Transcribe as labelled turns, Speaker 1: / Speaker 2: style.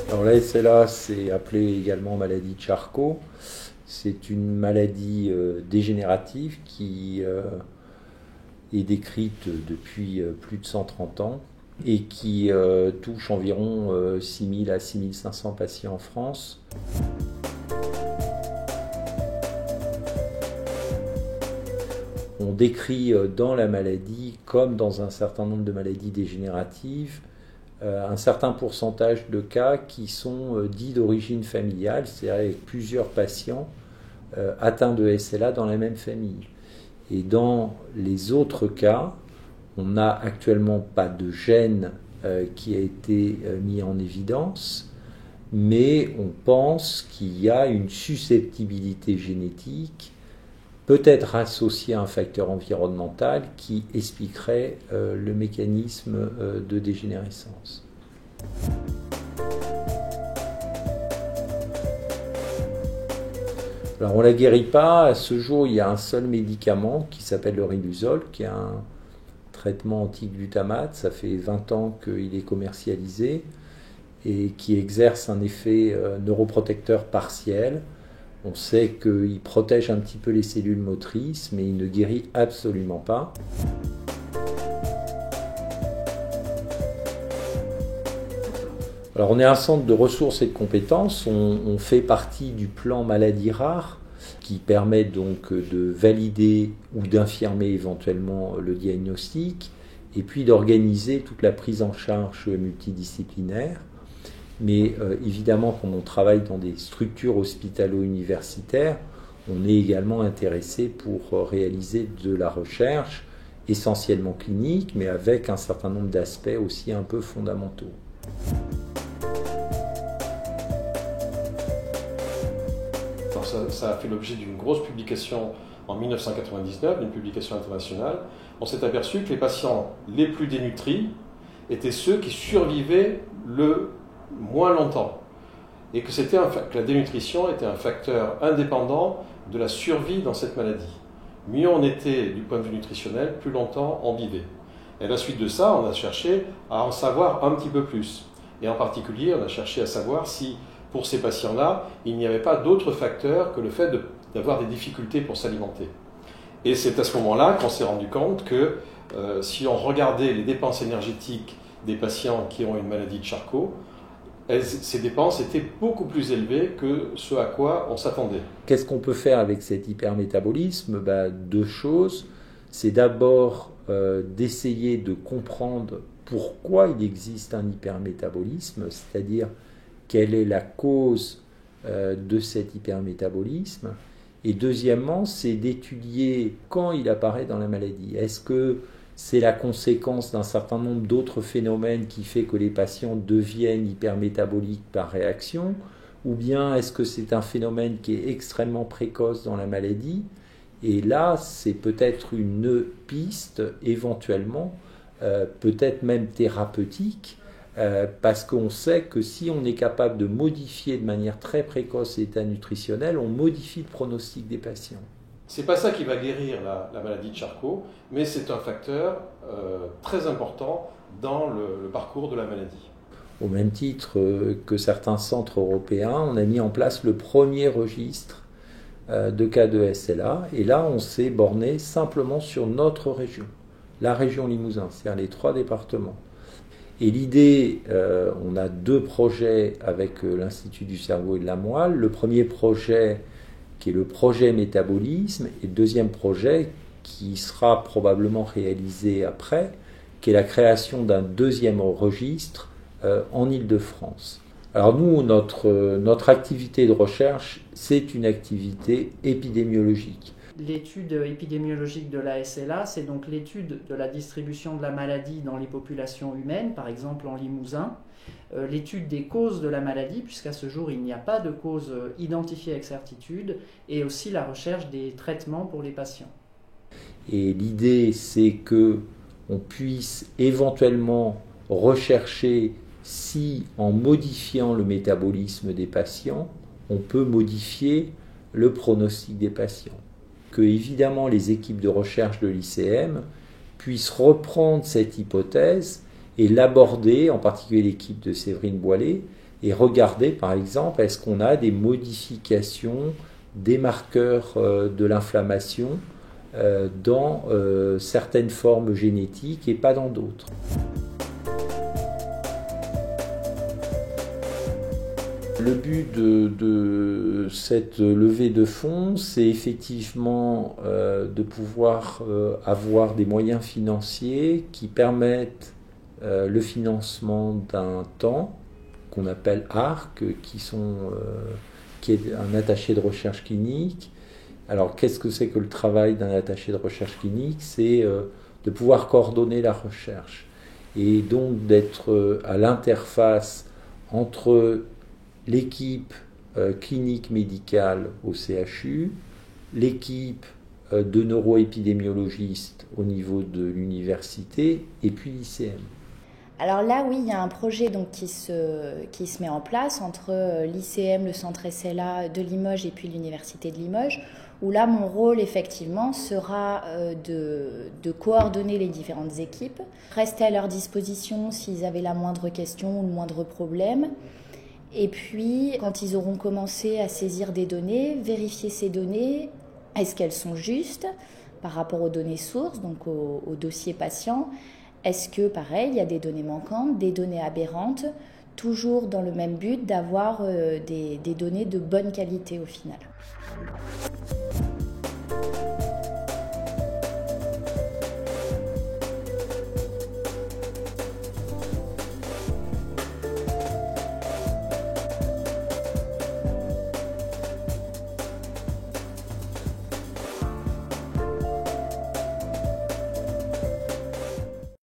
Speaker 1: Alors la SLA, c'est appelé également maladie de Charcot. C'est une maladie dégénérative qui est décrite depuis plus de 130 ans et qui touche environ 6 000 à 6 500 patients en France. On décrit dans la maladie, comme dans un certain nombre de maladies dégénératives, un certain pourcentage de cas qui sont dits d'origine familiale, c'est-à-dire avec plusieurs patients atteints de SLA dans la même famille. Et dans les autres cas, on n'a actuellement pas de gène qui a été mis en évidence, mais on pense qu'il y a une susceptibilité génétique, peut-être associée à un facteur environnemental qui expliquerait le mécanisme de dégénérescence. Alors on ne la guérit pas. À ce jour, il y a un seul médicament qui s'appelle le Riluzole, qui est un traitement anti-glutamate. Ça fait 20 ans qu'il est commercialisé et qui exerce un effet neuroprotecteur partiel. On sait qu'il protège un petit peu les cellules motrices, mais il ne guérit absolument pas. Alors on est un centre de ressources et de compétences, on fait partie du plan maladies rares qui permet donc de valider ou d'infirmer éventuellement le diagnostic et puis d'organiser toute la prise en charge multidisciplinaire. Mais évidemment, comme on travaille dans des structures hospitalo-universitaires, on est également intéressé pour réaliser de la recherche, essentiellement clinique, mais avec un certain nombre d'aspects aussi un peu fondamentaux.
Speaker 2: Ça a fait l'objet d'une grosse publication en 1999, une publication internationale. On s'est aperçu que les patients les plus dénutris étaient ceux qui survivaient le moins longtemps et que la dénutrition était un facteur indépendant de la survie dans cette maladie. Mieux on était du point de vue nutritionnel, plus longtemps on vivait. Et à la suite de ça, on a cherché à en savoir un petit peu plus. Et en particulier, on a cherché à savoir si, pour ces patients-là, il n'y avait pas d'autres facteurs que le fait d'avoir des difficultés pour s'alimenter. Et c'est à ce moment-là qu'on s'est rendu compte que si on regardait les dépenses énergétiques des patients qui ont une maladie de Charcot, ces dépenses étaient beaucoup plus élevées que ce à quoi on s'attendait.
Speaker 1: Qu'est-ce qu'on peut faire avec cet hypermétabolisme ? Deux choses. C'est d'abord d'essayer de comprendre pourquoi il existe un hypermétabolisme, c'est-à-dire quelle est la cause de cet hypermétabolisme. Et deuxièmement, c'est d'étudier quand il apparaît dans la maladie. Est-ce que c'est la conséquence d'un certain nombre d'autres phénomènes qui fait que les patients deviennent hypermétaboliques par réaction, ou bien est-ce que c'est un phénomène qui est extrêmement précoce dans la maladie? Et là, c'est peut-être une piste, éventuellement, peut-être même thérapeutique, parce qu'on sait que si on est capable de modifier de manière très précoce l'état nutritionnel, on modifie le pronostic des patients.
Speaker 2: C'est pas ça qui va guérir la maladie de Charcot, mais c'est un facteur très important dans le parcours de la maladie.
Speaker 1: Au même titre que certains centres européens, on a mis en place le premier registre de cas de SLA, et là on s'est borné simplement sur notre région, la région Limousin, c'est-à-dire les 3 départements. Et l'idée, on a 2 projets avec l'Institut du cerveau et de la moelle. Le premier projet qui est le projet métabolisme, et le deuxième projet qui sera probablement réalisé après, qui est la création d'un deuxième registre en Île-de-France. Alors nous, notre activité de recherche, c'est une activité épidémiologique.
Speaker 3: L'étude épidémiologique de la SLA, c'est donc l'étude de la distribution de la maladie dans les populations humaines, par exemple en Limousin, l'étude des causes de la maladie, puisqu'à ce jour il n'y a pas de cause identifiée avec certitude, et aussi la recherche des traitements pour les patients.
Speaker 1: Et l'idée, c'est qu'on puisse éventuellement rechercher si, en modifiant le métabolisme des patients, on peut modifier le pronostic des patients. Que évidemment les équipes de recherche de l'ICM puisse reprendre cette hypothèse et l'aborder, en particulier l'équipe de Séverine Boilet, et regarder par exemple, est-ce qu'on a des modifications des marqueurs de l'inflammation dans certaines formes génétiques et pas dans d'autres. Le but de cette levée de fonds, c'est effectivement de pouvoir avoir des moyens financiers qui permettent le financement d'un temps qu'on appelle ARC, qui est un attaché de recherche clinique. Alors, qu'est-ce que c'est que le travail d'un attaché de recherche clinique? C'est de pouvoir coordonner la recherche et donc d'être à l'interface entre l'équipe clinique médicale au CHU, l'équipe de neuroépidémiologistes au niveau de l'université et puis l'ICM.
Speaker 4: Alors là, oui, il y a un projet donc, qui se met en place entre l'ICM, le centre SLA de Limoges et puis l'université de Limoges, où là, mon rôle, effectivement, sera de coordonner les différentes équipes, rester à leur disposition s'ils avaient la moindre question ou le moindre problème. Et puis, quand ils auront commencé à saisir des données, vérifier ces données, est-ce qu'elles sont justes par rapport aux données sources, donc au dossier patient? Est-ce que, pareil, il y a des données manquantes, des données aberrantes, toujours dans le même but d'avoir des données de bonne qualité au final.